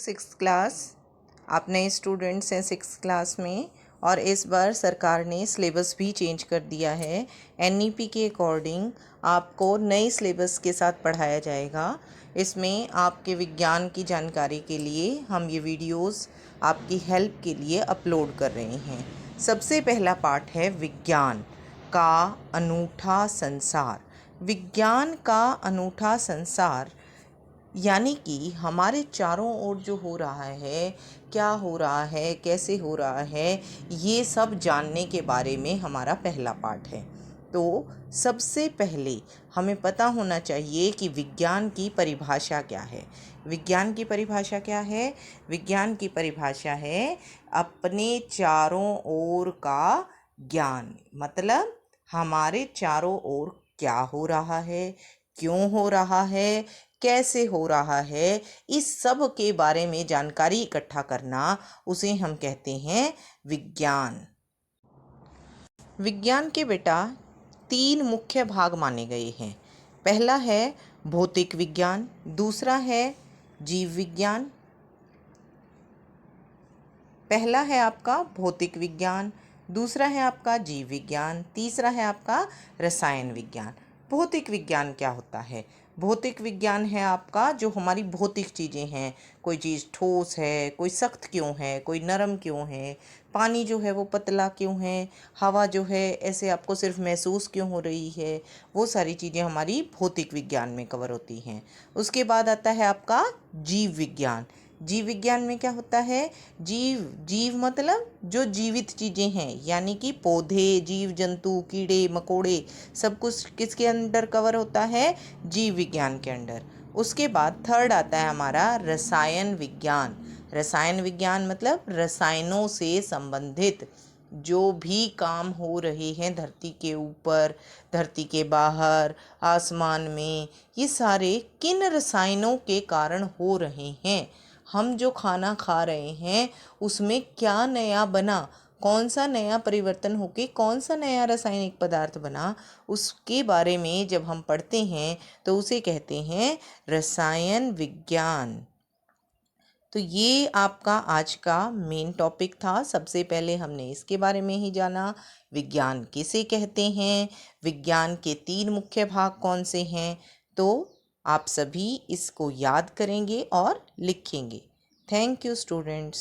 Six class. आप नए students हैं सिक्स क्लास में और इस बार सरकार ने सिलेबस भी चेंज कर दिया है। एनईपी के अकॉर्डिंग आपको नए सिलेबस के साथ पढ़ाया जाएगा। इसमें आपके विज्ञान की जानकारी के लिए हम ये वीडियोस आपकी हेल्प के लिए अपलोड कर रहे हैं। सबसे पहला पार्ट है विज्ञान का अनूठा संसार। विज्ञान का अनूठा संसार यानी कि हमारे चारों ओर जो हो रहा है, क्या हो रहा है, कैसे हो रहा है, ये सब जानने के बारे में हमारा पहला पार्ट है। तो सबसे पहले हमें पता होना चाहिए कि विज्ञान की परिभाषा क्या है। विज्ञान की परिभाषा क्या है? विज्ञान की परिभाषा है अपने चारों ओर का ज्ञान। मतलब हमारे चारों ओर क्या हो रहा है, क्यों हो रहा है, कैसे हो रहा है, इस सब के बारे में जानकारी इकट्ठा करना, उसे हम कहते हैं विज्ञान। विज्ञान के बेटा 3 मुख्य भाग माने गए हैं। पहला है भौतिक विज्ञान, दूसरा है जीव विज्ञान। पहला है आपका भौतिक विज्ञान, दूसरा है आपका जीव विज्ञान, तीसरा है आपका रसायन विज्ञान। भौतिक विज्ञान क्या होता है? भौतिक विज्ञान है आपका जो हमारी भौतिक चीज़ें हैं। कोई चीज़ ठोस है, कोई सख्त क्यों है, कोई नरम क्यों है, पानी जो है वो पतला क्यों है, हवा जो है ऐसे आपको सिर्फ महसूस क्यों हो रही है, वो सारी चीज़ें हमारी भौतिक विज्ञान में कवर होती हैं। उसके बाद आता है आपका जीव विज्ञान। जीव विज्ञान में क्या होता है? जीव मतलब जो जीवित चीज़ें हैं, यानी कि पौधे, जीव जंतु, कीड़े मकोड़े, सब कुछ किसके अंडर कवर होता है? जीव विज्ञान के अंडर। उसके बाद थर्ड आता है हमारा रसायन विज्ञान। रसायन विज्ञान मतलब रसायनों से संबंधित जो भी काम हो रहे हैं धरती के ऊपर, धरती के बाहर, आसमान में, ये सारे किन रसायनों के कारण हो रहे हैं। हम जो खाना खा रहे हैं उसमें क्या नया बना, कौन सा नया परिवर्तन होके कौन सा नया रासायनिक पदार्थ बना, उसके बारे में जब हम पढ़ते हैं तो उसे कहते हैं रसायन विज्ञान। तो ये आपका आज का मेन टॉपिक था। सबसे पहले हमने इसके बारे में ही जाना, विज्ञान किसे कहते हैं, विज्ञान के 3 मुख्य भाग कौन से हैं। तो आप सभी इसको याद करेंगे और लिखेंगे। Thank you students.